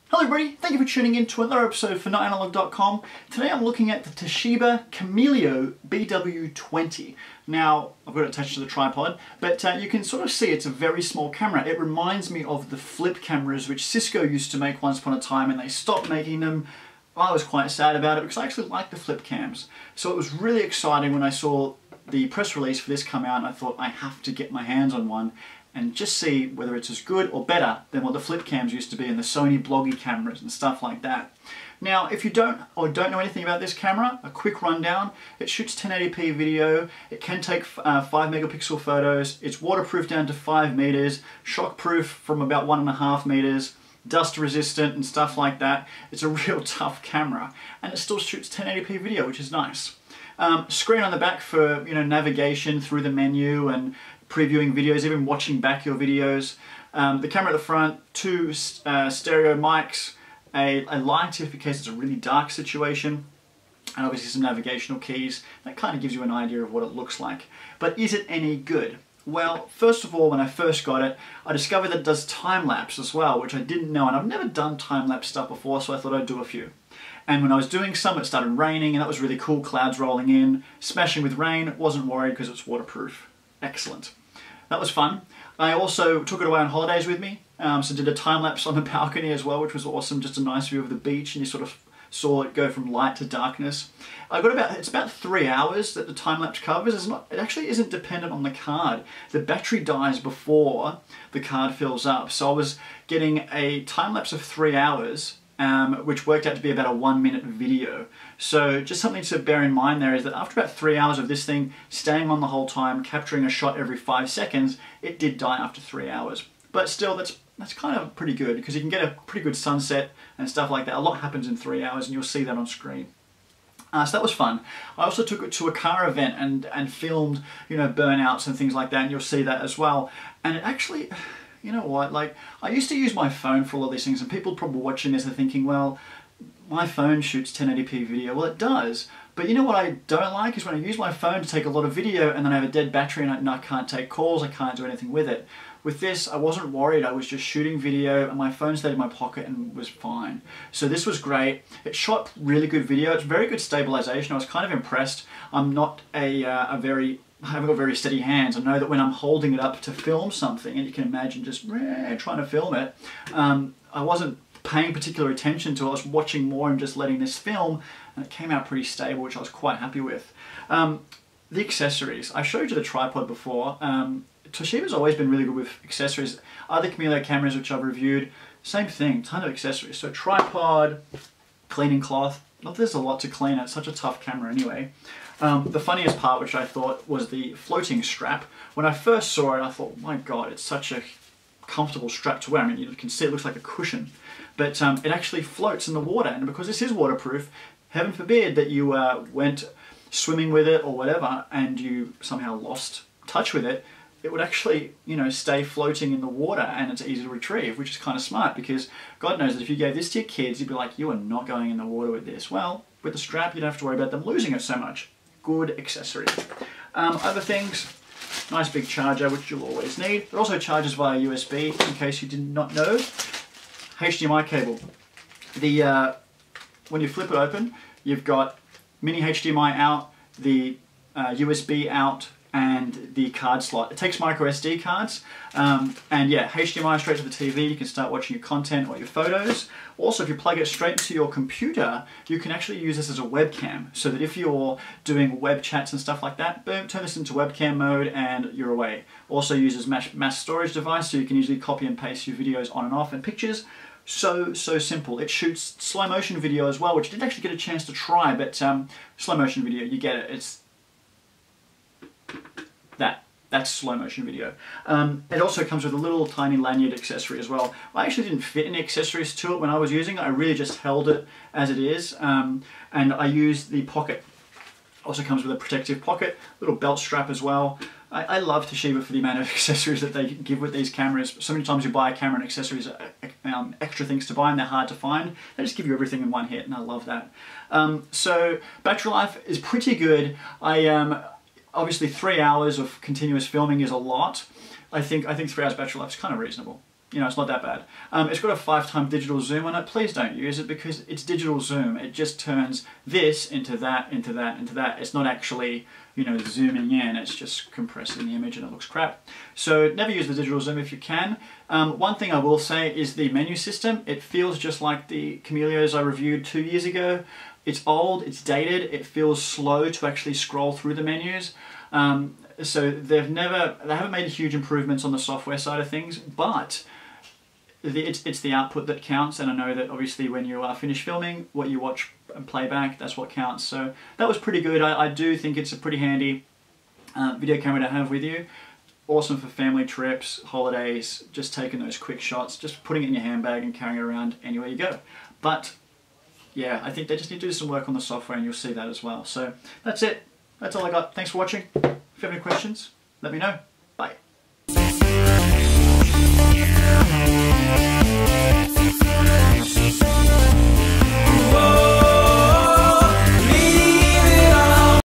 Hello everybody, thank you for tuning in to another episode for notanalog.com. Today I'm looking at the Toshiba Camileo BW20. Now, I've got it attached to the tripod, but you can sort of see it's a very small camera. It reminds me of the flip cameras which Cisco used to make once upon a time, and they stopped making them. I was quite sad about it because I actually like the flip cams. So it was really exciting when I saw the press release for this come out, and I thought I have to get my hands on one and just see whether it's as good or better than what the flip cams used to be and the Sony bloggy cameras and stuff like that. Now, if you don't know anything about this camera, a quick rundown. It shoots 1080p video, it can take 5 megapixel photos, it's waterproof down to 5 meters, shockproof from about 1.5 meters, dust resistant and stuff like that. It's a real tough camera, and it still shoots 1080p video, which is nice. Screen on the back for navigation through the menu and previewing videos, even watching back your videos. The camera at the front, 2 stereo mics, a light if in case it's a really dark situation, and obviously some navigational keys. That kind of gives you an idea of what it looks like. But is it any good? Well, first of all, when I first got it, I discovered that it does time-lapse as well, which I didn't know, and I've never done time-lapse stuff before, so I thought I'd do a few. And when I was doing some, it started raining, and that was really cool, clouds rolling in, smashing with rain, wasn't worried because it's waterproof. Excellent. That was fun. I also took it away on holidays with me, so did a time-lapse on the balcony as well, which was awesome, just a nice view of the beach, and you sort of saw it go from light to darkness. It's about 3 hours that the time-lapse covers. It actually isn't dependent on the card. The battery dies before the card fills up, so I was getting a time-lapse of 3 hours, which worked out to be about a 1-minute video. So just something to bear in mind there is that after about 3 hours of this thing staying on the whole time, capturing a shot every 5 seconds, it did die after 3 hours. But still, that's kind of pretty good because you can get a pretty good sunset and stuff like that. A lot happens in 3 hours, and you'll see that on screen. So that was fun. I also took it to a car event and filmed, burnouts and things like that, and you'll see that as well. And it actually, you know what, like, I used to use my phone for all of these things, and people probably watching this are thinking, well, my phone shoots 1080p video. Well, it does, but you know what I don't like is when I use my phone to take a lot of video and then I have a dead battery and I can't take calls, I can't do anything with it. With this, I wasn't worried. I was just shooting video and my phone stayed in my pocket and was fine. So this was great. It shot really good video. It's very good stabilization. I was kind of impressed. I'm not I haven't got very steady hands. I know that when I'm holding it up to film something, and you can imagine just trying to film it, I wasn't paying particular attention to it. I was watching more and just letting this film, and it came out pretty stable, which I was quite happy with. The accessories. I showed you the tripod before. Toshiba's always been really good with accessories. Other Camileo cameras which I've reviewed, same thing, ton of accessories. So tripod, cleaning cloth. Not that there's a lot to clean, it's such a tough camera anyway. The funniest part, which I thought, was the floating strap. When I first saw it, I thought, my God, it's such a comfortable strap to wear. I mean, you can see it looks like a cushion, but it actually floats in the water, and because this is waterproof, heaven forbid that you went swimming with it or whatever and you somehow lost touch with it, it would actually, stay floating in the water, and it's easy to retrieve, which is kind of smart because God knows that if you gave this to your kids, you'd be like, you are not going in the water with this. Well, with the strap, you don't have to worry about them losing it so much. Good accessory. Other things, nice big charger, which you'll always need. It also charges via USB, in case you did not know. HDMI cable. When you flip it open, you've got mini HDMI out, the USB out, and the card slot. It takes micro SD cards, and yeah, HDMI straight to the TV. You can start watching your content or your photos. Also, if you plug it straight into your computer, you can actually use this as a webcam, so that if you're doing web chats and stuff like that, boom, turn this into webcam mode and you're away. Also uses mass storage device, so you can easily copy and paste your videos on and off, and pictures. So simple. It shoots slow motion video as well, which I didn't actually get a chance to try, but slow motion video, you get it. It's that's slow motion video. It also comes with a little tiny lanyard accessory as well. I actually didn't fit any accessories to it when I was using it. I really just held it as it is, and I used the pocket. Also comes with a protective pocket, little belt strap as well. I love Toshiba for the amount of accessories that they give with these cameras. So many times you buy a camera and accessories are extra things to buy, and they're hard to find. They just give you everything in one hit, and I love that. So battery life is pretty good. Obviously 3 hours of continuous filming is a lot. I think 3 hours battery life is kind of reasonable. you know, it's not that bad. It's got a 5x digital zoom on it. Please don't use it because it's digital zoom. It just turns this into that, into that, into that. It's not actually, you know, zooming in. It's just compressing the image and it looks crap. So never use the digital zoom if you can. One thing I will say is the menu system. It feels just like the Cameleos I reviewed 2 years ago. It's old, it's dated, it feels slow to actually scroll through the menus. So they haven't made huge improvements on the software side of things, but it's the output that counts, and I know that obviously when you are finished filming, what you watch and play back, that's what counts. So that was pretty good. I do think it's a pretty handy video camera to have with you. Awesome for family trips, holidays, just taking those quick shots, just putting it in your handbag and carrying it around anywhere you go. But yeah, I think they just need to do some work on the software and you'll see that as well. So that's it. That's all I got. Thanks for watching. If you have any questions, let me know.